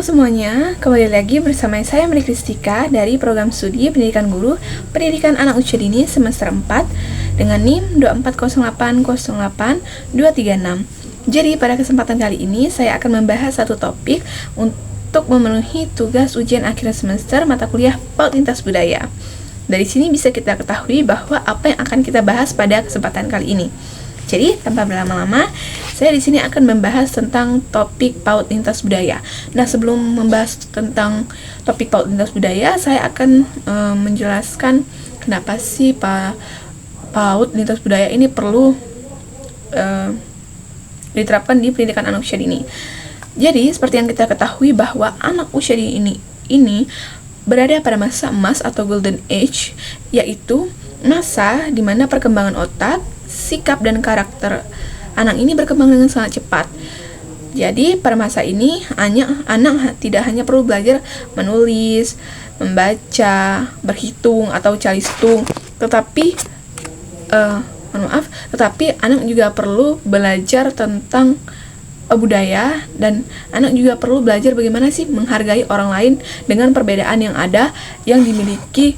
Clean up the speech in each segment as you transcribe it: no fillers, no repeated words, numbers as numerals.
semuanya, kembali lagi bersama saya Mary Kristika dari program studi Pendidikan Guru Pendidikan Anak Usia Dini semester 4 dengan NIM 240808236. Jadi pada kesempatan kali ini saya akan membahas satu topik untuk memenuhi tugas ujian akhir semester mata kuliah PAUD Lintas Budaya. Dari sini bisa kita ketahui bahwa apa yang akan kita bahas pada kesempatan kali ini. Jadi, tanpa berlama-lama, saya di sini akan membahas tentang topik PAUD Lintas Budaya. Nah, sebelum membahas tentang topik PAUD Lintas Budaya, saya akan menjelaskan kenapa sih PAUD Lintas Budaya ini perlu diterapkan di pendidikan anak usia dini. Jadi, seperti yang kita ketahui bahwa anak usia dini ini berada pada masa emas atau golden age, yaitu masa di mana perkembangan otak, sikap dan karakter anak ini berkembang dengan sangat cepat. Jadi pada masa ini anak tidak hanya perlu belajar menulis, membaca, berhitung atau calistung, tetapi anak juga perlu belajar tentang budaya, dan anak juga perlu belajar bagaimana sih menghargai orang lain dengan perbedaan yang ada yang dimiliki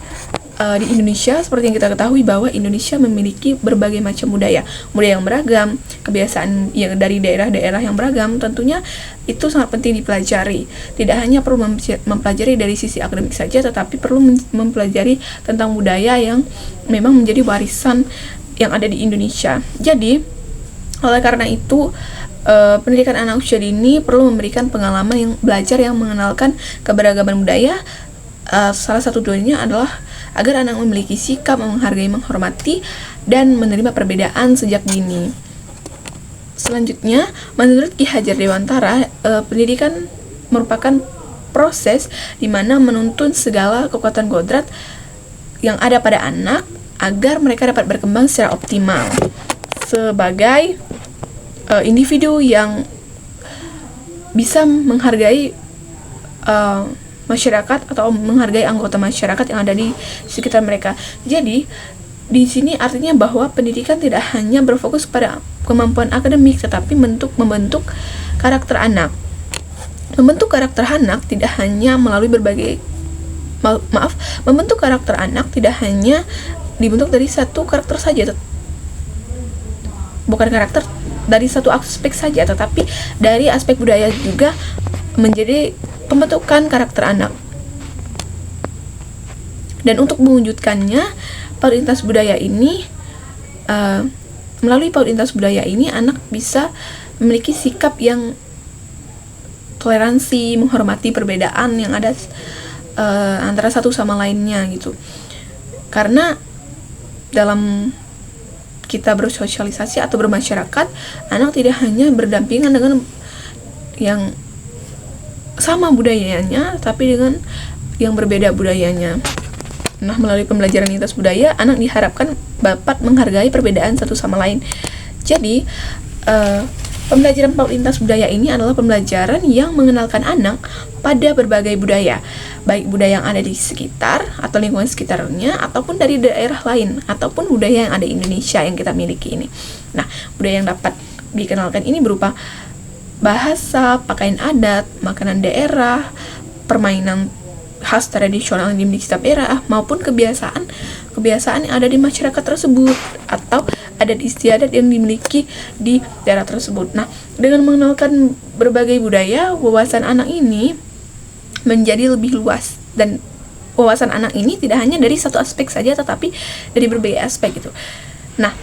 di Indonesia. Seperti yang kita ketahui bahwa Indonesia memiliki berbagai macam budaya yang beragam, kebiasaan yang dari daerah-daerah yang beragam. Tentunya itu sangat penting dipelajari. Tidak hanya perlu mempelajari dari sisi akademik saja, tetapi perlu mempelajari tentang budaya yang memang menjadi warisan yang ada di Indonesia. Jadi, oleh karena itu, pendidikan anak usia dini perlu memberikan pengalaman yang belajar yang mengenalkan keberagaman budaya. Salah satu tujuannya adalah agar anak memiliki sikap menghargai, menghormati, dan menerima perbedaan sejak dini. Selanjutnya, menurut Ki Hajar Dewantara, pendidikan merupakan proses di mana menuntun segala kekuatan kodrat yang ada pada anak agar mereka dapat berkembang secara optimal sebagai individu yang bisa menghargai masyarakat atau menghargai anggota masyarakat yang ada di sekitar mereka. Jadi, di sini artinya bahwa pendidikan tidak hanya berfokus pada kemampuan akademik, tetapi membentuk karakter anak. Membentuk karakter anak tidak hanya melalui membentuk karakter anak tidak hanya dibentuk dari satu karakter saja, bukan karakter dari satu aspek saja, tetapi dari aspek budaya juga menjadi pembentukan karakter anak. Dan untuk mewujudkannya, PAUD Lintas Budaya ini melalui PAUD Lintas Budaya ini anak bisa memiliki sikap yang toleransi, menghormati perbedaan yang ada antara satu sama lainnya gitu. Karena dalam kita bersosialisasi atau bermasyarakat, anak tidak hanya berdampingan dengan yang sama budayanya, tapi dengan yang berbeda budayanya. Nah, melalui pembelajaran lintas budaya, anak diharapkan dapat menghargai perbedaan satu sama lain. Jadi, pembelajaran PAUD Lintas Budaya ini adalah pembelajaran yang mengenalkan anak pada berbagai budaya, baik budaya yang ada di sekitar atau lingkungan sekitarnya, ataupun dari daerah lain, ataupun budaya yang ada di Indonesia yang kita miliki ini. Nah, budaya yang dapat dikenalkan ini berupa bahasa, pakaian adat, makanan daerah, permainan khas tradisional yang dimiliki setiap daerah, maupun kebiasaan yang ada di masyarakat tersebut atau adat istiadat yang dimiliki di daerah tersebut. Nah, dengan mengenalkan berbagai budaya, wawasan anak ini menjadi lebih luas, dan wawasan anak ini tidak hanya dari satu aspek saja, tetapi dari berbagai aspek gitu. Nah,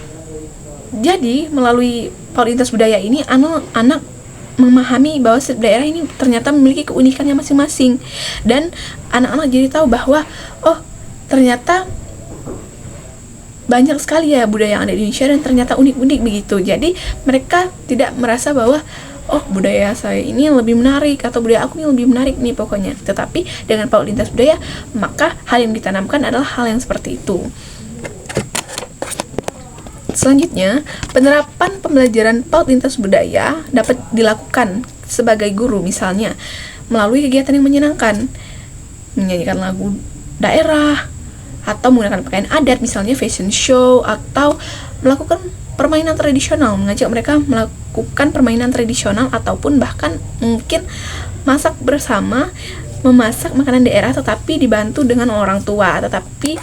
jadi melalui PAUD Lintas Budaya ini anak memahami bahwa setiap daerah ini ternyata memiliki keunikannya masing-masing, dan anak-anak jadi tahu bahwa ternyata banyak sekali ya budaya yang ada di Indonesia dan ternyata unik-unik begitu. Jadi mereka tidak merasa bahwa budaya saya ini lebih menarik atau budaya aku ini lebih menarik nih pokoknya. Tetapi dengan PAUD Lintas Budaya, maka hal yang ditanamkan adalah hal yang seperti itu. Selanjutnya, penerapan pembelajaran PAUD Lintas Budaya dapat dilakukan sebagai guru, misalnya melalui kegiatan yang menyenangkan, menyanyikan lagu daerah, atau menggunakan pakaian adat, misalnya fashion show, atau melakukan permainan tradisional, mengajak mereka melakukan permainan tradisional, ataupun bahkan mungkin masak bersama, memasak makanan daerah tetapi dibantu dengan orang tua, tetapi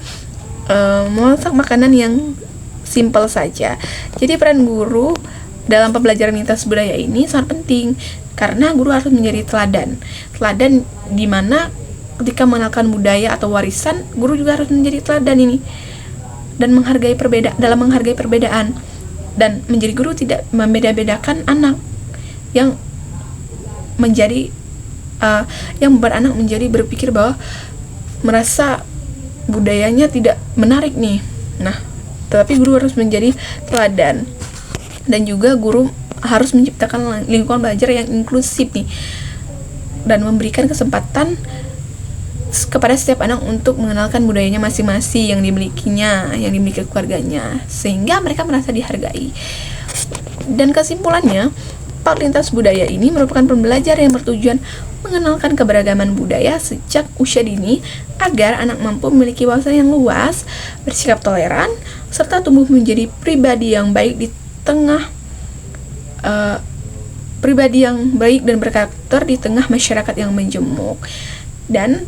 memasak makanan yang simple saja. Jadi peran guru dalam pembelajaran lintas budaya ini sangat penting karena guru harus menjadi teladan di mana ketika mengenalkan budaya atau warisan, guru juga harus menjadi teladan ini dan menghargai perbedaan dan menjadi guru tidak membeda-bedakan anak yang menjadi yang membuat anak menjadi berpikir bahwa merasa budayanya tidak menarik nih. Nah, tetapi guru harus menjadi teladan dan juga guru harus menciptakan lingkungan belajar yang inklusif nih dan memberikan kesempatan kepada setiap anak untuk mengenalkan budayanya masing-masing yang dimilikinya, yang dimiliki keluarganya, sehingga mereka merasa dihargai. Dan kesimpulannya, PAUD Lintas Budaya ini merupakan pembelajaran yang bertujuan mengenalkan keberagaman budaya sejak usia dini agar anak mampu memiliki wawasan yang luas, bersikap toleran, serta tumbuh menjadi pribadi yang baik dan berkarakter di tengah masyarakat yang majemuk. Dan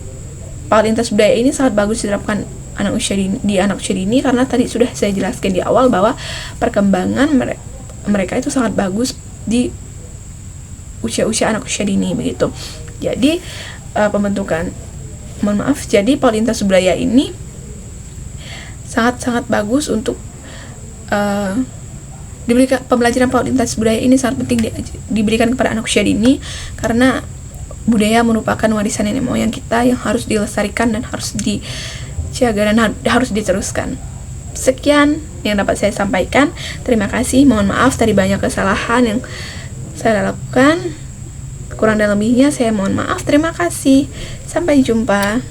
PAUD Lintas Budaya ini sangat bagus diterapkan anak usia dini karena tadi sudah saya jelaskan di awal bahwa perkembangan mereka itu sangat bagus di usia anak usia dini begitu. Jadi jadi PAUD Lintas Budaya ini sangat bagus untuk diberikan. Pembelajaran PAUD Lintas Budaya ini sangat penting diberikan kepada anak usia dini karena budaya merupakan warisan nenek moyang kita yang harus dilestarikan dan harus dijaga dan harus diteruskan. Sekian yang dapat saya sampaikan. Terima kasih. Mohon maaf tadi banyak kesalahan yang saya lakukan. Kurang dan lebihnya saya mohon maaf. Terima kasih. Sampai jumpa.